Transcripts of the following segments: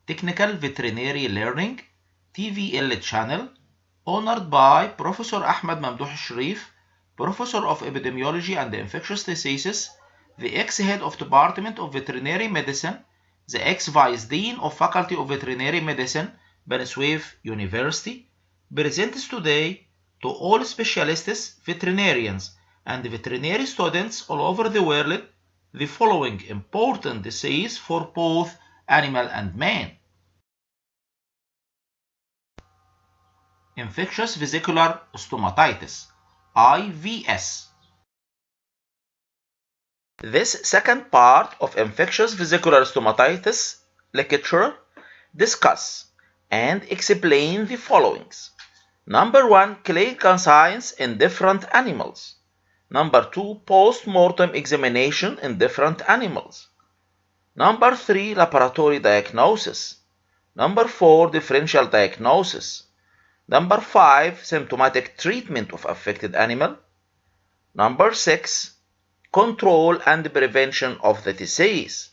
Technical Veterinary Learning TVL channel, honored by Prof.Ahmed Mamdouh El-Sherif, Professor of Epidemiology and Infectious Diseases, the ex-head of Department of Veterinary Medicine, the ex-vice dean of Faculty of Veterinary Medicine, Bani Suef University, presents today to all specialists, veterinarians, and veterinary students all over the world the following important disease for both animal and man. Infectious Vesicular Stomatitis, IVS. This second part of Infectious Vesicular Stomatitis Lecture discuss and explain the followings. Number 1, clinical signs in different animals. Number 2, post-mortem examination in different animals. Number 3, laboratory diagnosis. Number 4, differential diagnosis. Number 5, symptomatic treatment of affected animal. Number 6, control and prevention of the disease.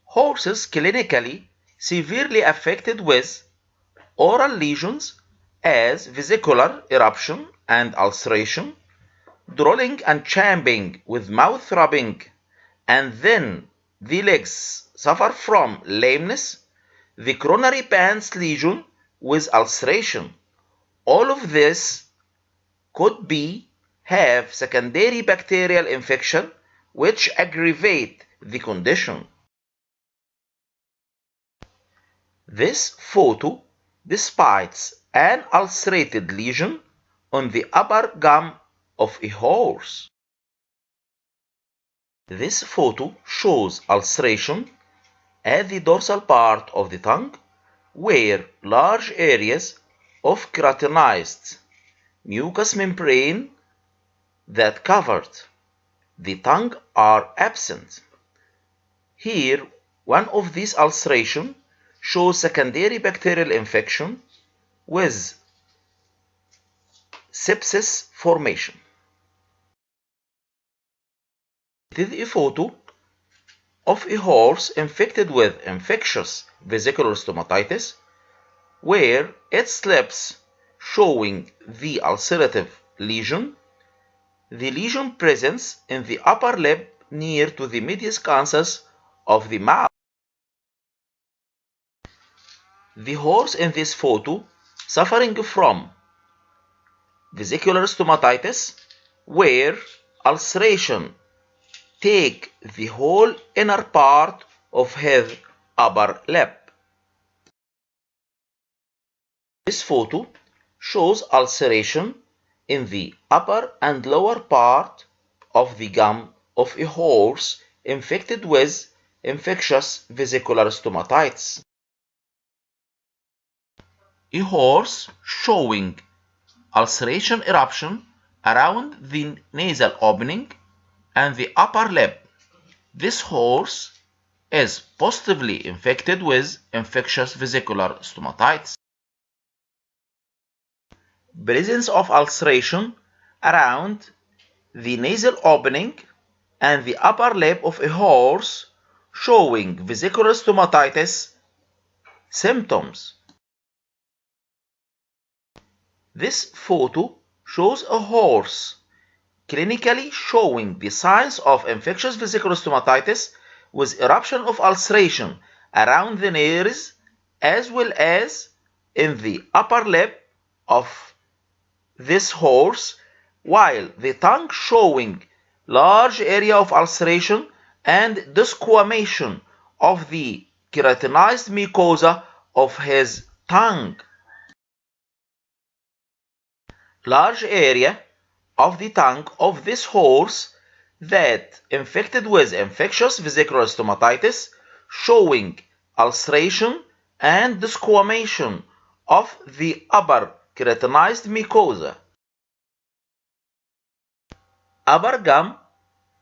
Horses clinically severely affected with oral lesions as vesicular eruption and ulceration, drooling and champing with mouth rubbing, and then the legs suffer from lameness, the coronary pants lesion with ulceration. All of this could have secondary bacterial infection which aggravate the condition. This photo depicts an ulcerated lesion on the upper gum of a horse. This photo shows ulceration at the dorsal part of the tongue, where large areas of keratinized mucous membrane that covered the tongue are absent. Here, one of these ulcerations shows secondary bacterial infection with sepsis formation. This is a photo of a horse infected with infectious vesicular stomatitis, where its lips showing the ulcerative lesion. The lesion presents in the upper lip near to the medius canthus of the mouth. The horse in this photo suffering from vesicular stomatitis, where ulceration take the whole inner part of his upper lip. This photo shows ulceration in the upper and lower part of the gum of a horse infected with infectious vesicular stomatitis. A horse showing ulceration eruption around the nasal opening and the upper lip. This horse is positively infected with infectious vesicular stomatitis. Presence of ulceration around the nasal opening and the upper lip of a horse showing vesicular stomatitis symptoms. This photo shows a horse clinically showing the signs of infectious vesicular stomatitis with eruption of ulceration around the nares as well as in the upper lip of this horse, while the tongue showing large area of ulceration and desquamation of the keratinized mucosa of his tongue. Large area of the tongue of this horse that infected with infectious vesicular stomatitis showing ulceration and desquamation of the upper keratinized mucosa. Upper gum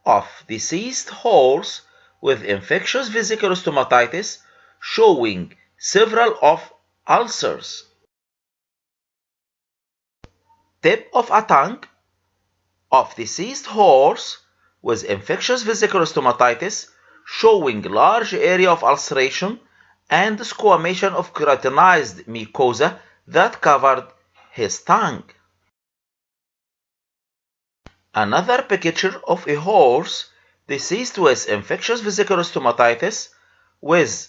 of deceased horse with infectious vesicular stomatitis showing several of ulcers. Tip of a tongue of deceased horse with infectious vesicular stomatitis showing large area of ulceration and squamation of keratinized mucosa that covered his tongue. Another picture of a horse deceased with infectious vesicular stomatitis with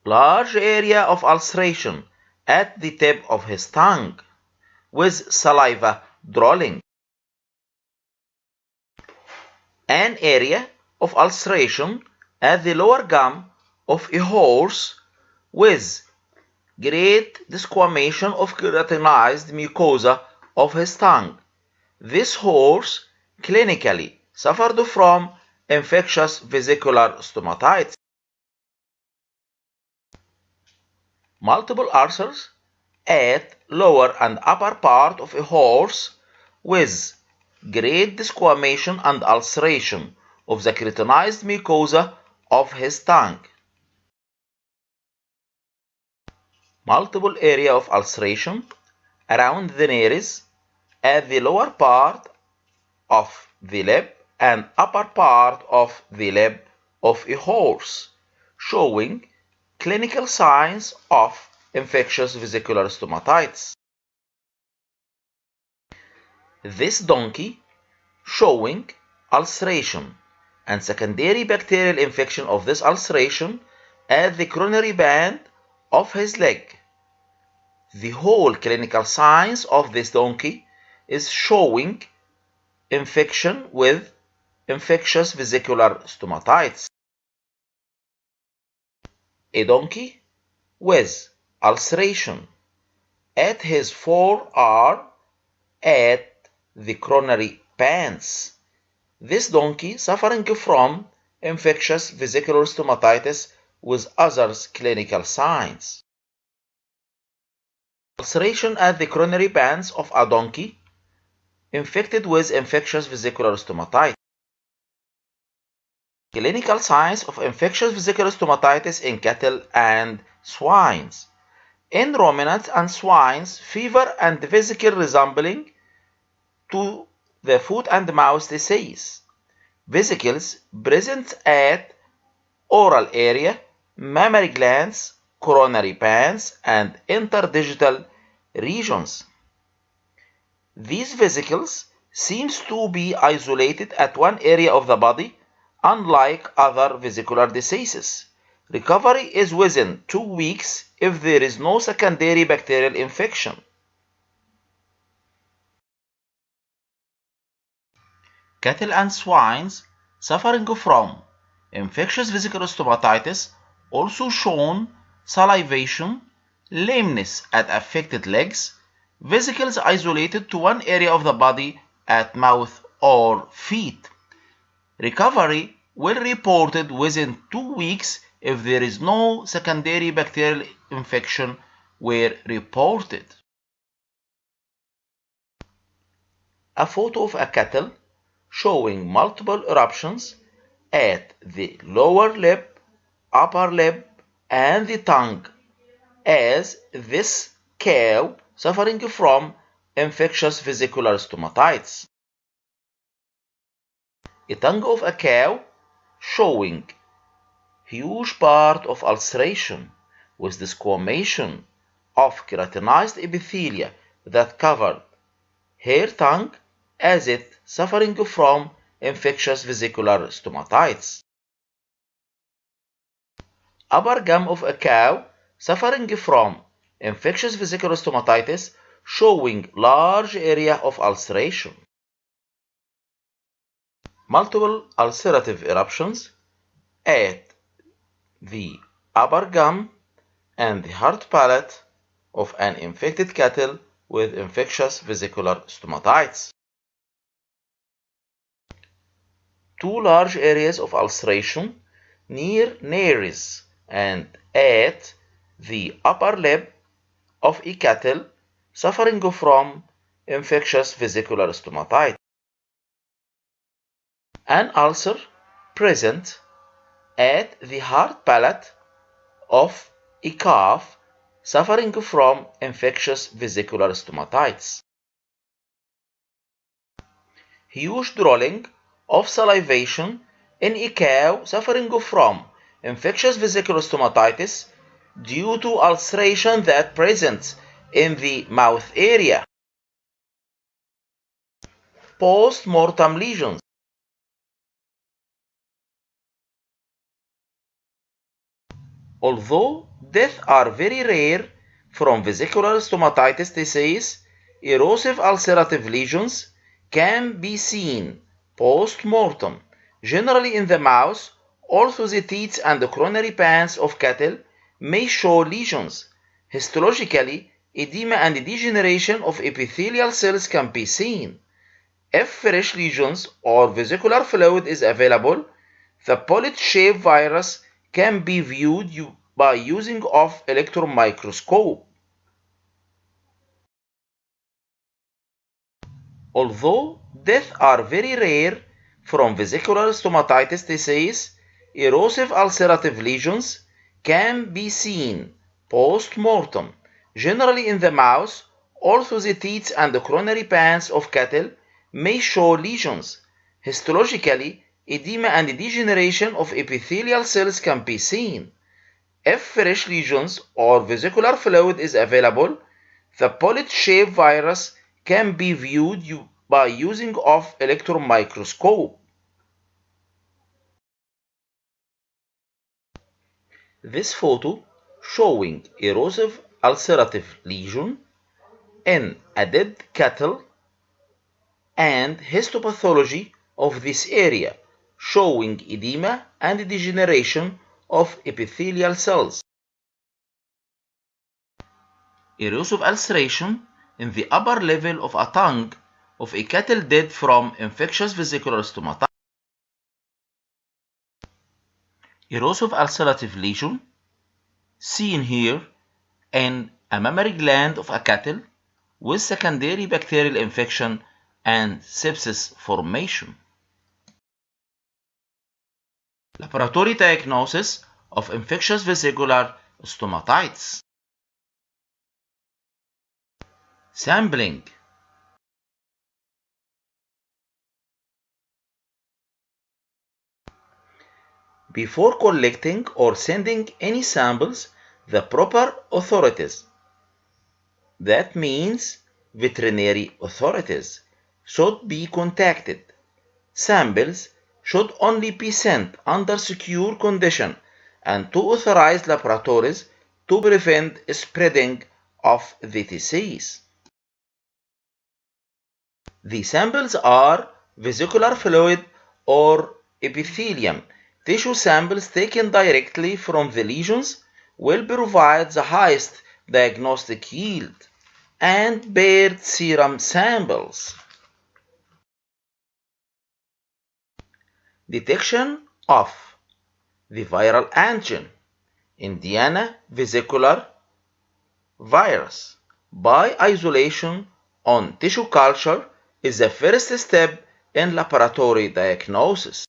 large area of ulceration at the tip of his tongue with saliva drooling. An area of ulceration at the lower gum of a horse with great desquamation of keratinized mucosa of his tongue. This horse clinically suffered from infectious vesicular stomatitis. Multiple ulcers at lower and upper part of a horse with great desquamation and ulceration of the keratinized mucosa of his tongue. Multiple area of ulceration around the nares at the lower part of the lip and upper part of the lip of a horse, showing clinical signs of infectious vesicular stomatitis. This donkey showing ulceration and secondary bacterial infection of this ulceration at the coronary band of his leg. The whole clinical signs of this donkey is showing infection with infectious vesicular stomatitis. A donkey with ulceration at his forearm at the coronary bands. This donkey suffering from infectious vesicular stomatitis with other clinical signs. Ulceration at the coronary bands of a donkey infected with infectious vesicular stomatitis. Clinical signs of infectious vesicular stomatitis in cattle and swines. In ruminants and swines, fever and vesicle resembling to the foot and mouth disease. Vesicles present at oral area, mammary glands, coronary bands, and interdigital regions. These vesicles seems to be isolated at one area of the body, unlike other vesicular diseases. Recovery is within 2 weeks if there is no secondary bacterial infection. Cattle and swines suffering from infectious vesicular stomatitis also shown salivation, lameness at affected legs, vesicles isolated to one area of the body at mouth or feet. Recovery will be reported within 2 weeks if there is no secondary bacterial infection were reported. A photo of a cattle showing multiple eruptions at the lower lip, upper lip, and the tongue, as this cow suffering from infectious vesicular stomatitis. A tongue of a cow showing huge part of ulceration with desquamation of keratinized epithelia that covered her tongue as it suffering from infectious vesicular stomatitis. Upper gum of a cow suffering from infectious vesicular stomatitis showing large area of ulceration. Multiple ulcerative eruptions at the upper gum and the hard palate of an infected cattle with infectious vesicular stomatitis. 2 large areas of ulceration near nares and at the upper lip of a cattle suffering from infectious vesicular stomatitis. An ulcer present at the hard palate of a calf suffering from infectious vesicular stomatitis. Huge drooling of salivation in a cow suffering from infectious vesicular stomatitis due to ulceration that presents in the mouth area. Post-mortem lesions. Although deaths are very rare from vesicular stomatitis disease, erosive ulcerative lesions can be seen post-mortem, generally in the mouth. Also, the teats and the coronary pans of cattle may show lesions. Histologically, edema and degeneration of epithelial cells can be seen. If fresh lesions or vesicular fluid is available, the polyp-shaped virus can be viewed by using of electron microscope. Although deaths are very rare from vesicular stomatitis disease, erosive ulcerative lesions can be seen post-mortem, generally in the mouth. Also, the teats and the coronary pans of cattle may show lesions. Histologically, edema and degeneration of epithelial cells can be seen. If fresh lesions or vesicular fluid is available, the polyp-shaped virus can be viewed by using of electron microscope. This photo showing erosive ulcerative lesion in a dead cattle and histopathology of this area showing edema and degeneration of epithelial cells. Erosive ulceration in the upper level of a tongue of a cattle dead from infectious vesicular stomatitis. Erosive ulcerative lesion seen here in a mammary gland of a cattle with secondary bacterial infection and sepsis formation. Laboratory diagnosis of infectious vesicular stomatitis. Sampling. Before collecting or sending any samples, the proper authorities, that means veterinary authorities, should be contacted. Samples should only be sent under secure condition and to authorized laboratories to prevent spreading of the disease. The samples are vesicular fluid or epithelium. Tissue samples taken directly from the lesions will provide the highest diagnostic yield, and paired serum samples. Detection of the viral antigen, Indiana vesicular virus, by isolation on tissue culture is the first step in laboratory diagnosis.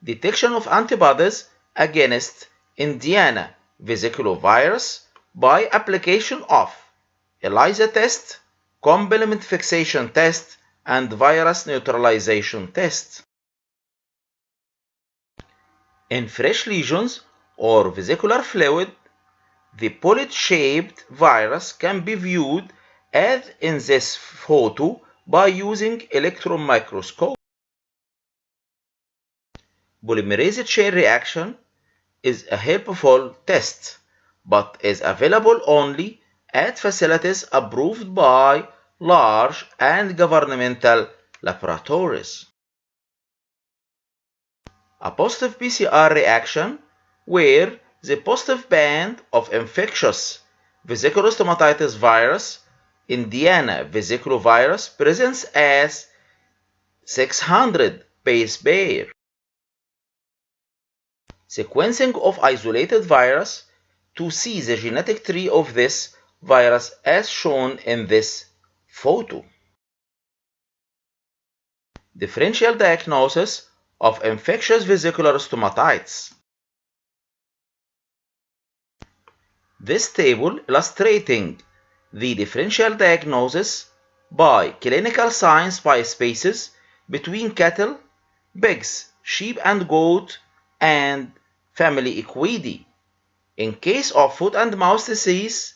Detection of antibodies against Indiana vesicular virus by application of ELISA test, complement fixation test, and virus neutralization test. In fresh lesions or vesicular fluid, the polyp-shaped virus can be viewed as in this photo by using electron microscope. Polymerase chain reaction is a helpful test, but is available only at facilities approved by large and governmental laboratories. A positive PCR reaction, where the positive band of infectious vesicular stomatitis virus, Indiana vesicular virus, presents as 600 base pair. Sequencing of isolated virus to see the genetic tree of this virus as shown in this photo. Differential diagnosis of infectious vesicular stomatitis. This table illustrating the differential diagnosis by clinical signs by species between cattle pigs, sheep and goat, and family Equidae. In case of foot and mouth disease,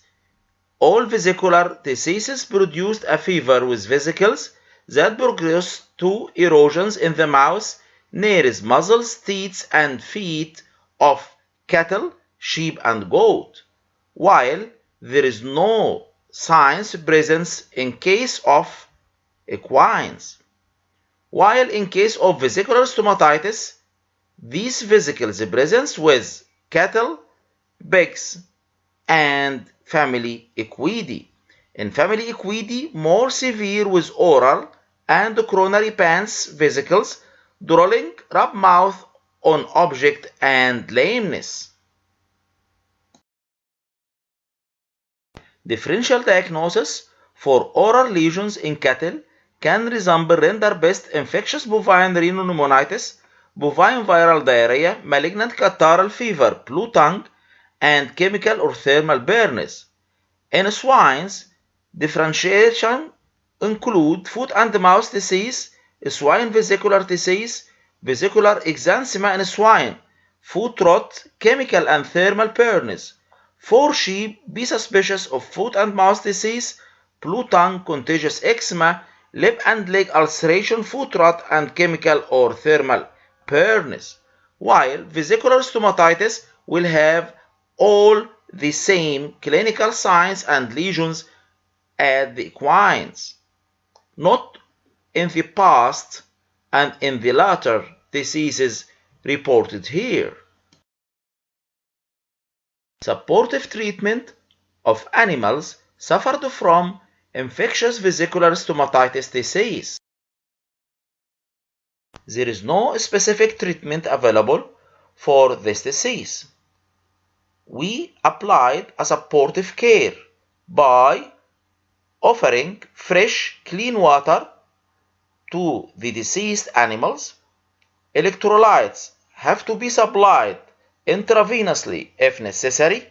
all vesicular diseases produced a fever with vesicles that progress to erosions in the mouth, nares, muzzles, teeth, and feet of cattle, sheep, and goat, while there is no signs presence in case of equines. While in case of vesicular stomatitis, these vesicles present with cattle, pigs, and family Equidae. In family Equidae, more severe with oral and coronary pants vesicles, drooling, rub mouth on object, and lameness. Differential diagnosis for oral lesions in cattle can resemble rinderpest, infectious bovine rhinopneumonitis, bovine viral diarrhea, malignant catarrhal fever, blue tongue, and chemical or thermal burns. In swines, differentiation include foot and mouth disease, swine vesicular disease, vesicular exanthema in swine, foot rot, chemical and thermal burns. For sheep, be suspicious of foot and mouth disease, blue tongue, contagious eczema, lip and leg ulceration, foot rot, and chemical or thermal burns. While vesicular stomatitis will have all the same clinical signs and lesions as the equines, not in the past and in the latter diseases reported here. Supportive treatment of animals suffered from infectious vesicular stomatitis disease. There is no specific treatment available for this disease. We applied a supportive care by offering fresh, clean water to the deceased animals. Electrolytes have to be supplied intravenously if necessary.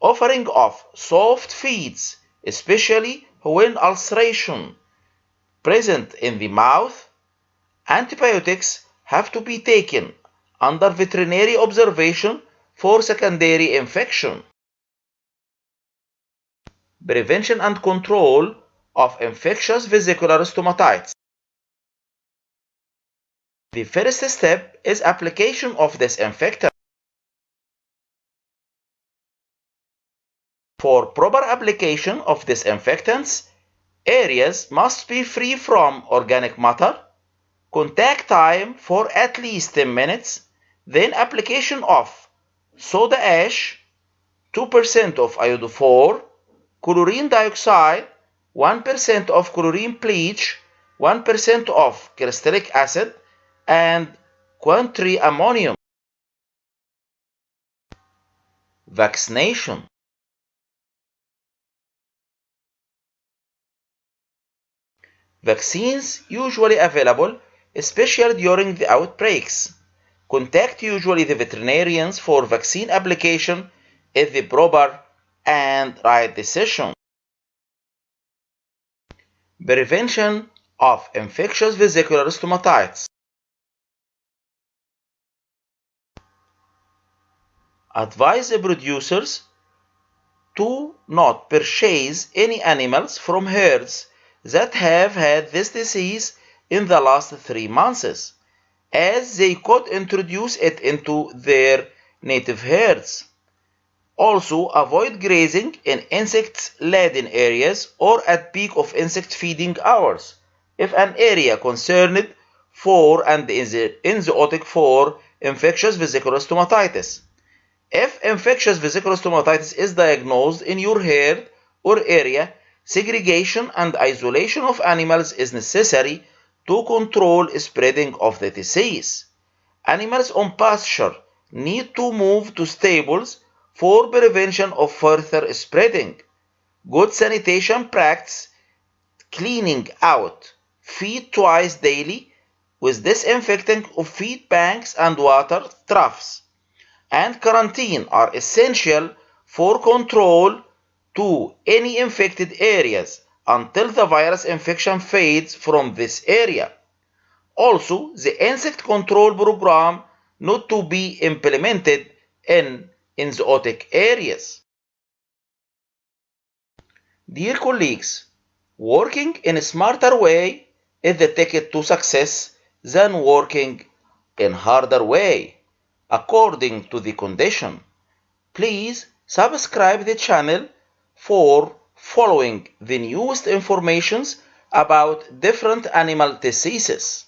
Offering of soft feeds, especially when ulceration present in the mouth. Antibiotics have to be taken under veterinary observation for secondary infection. Prevention and control of infectious vesicular stomatitis. The first step is application of disinfectant. For proper application of disinfectants, areas must be free from organic matter, contact time for at least 10 minutes, then application of soda ash, 2% of iodophor, chlorine dioxide, 1% of chlorine bleach, 1% of crystallic acid, and quaternary ammonium. Vaccination. Vaccines usually available, especially during the outbreaks. Contact usually the veterinarians for vaccine application is the proper and right decision. Prevention of infectious vesicular stomatitis. Advise the producers to not purchase any animals from herds that have had this disease in the last 3 months, as they could introduce it into their native herds. Also, avoid grazing in insect-laden areas or at peak of insect feeding hours if an area concerned for and is enzootic for infectious vesicular stomatitis. If infectious vesicular stomatitis is diagnosed in your herd or area, segregation and isolation of animals is necessary to control spreading of the disease. Animals on pasture need to move to stables for prevention of further spreading. Good sanitation practice, cleaning out feed twice daily with disinfecting of feed banks and water troughs, and quarantine are essential for control to any infected areas until the virus infection fades from this area. Also, the insect control program not to be implemented in zootic areas. Dear colleagues, working in a smarter way is the ticket to success than working in harder way, according to the condition. Please subscribe the channel for following the newest informations about different animal diseases.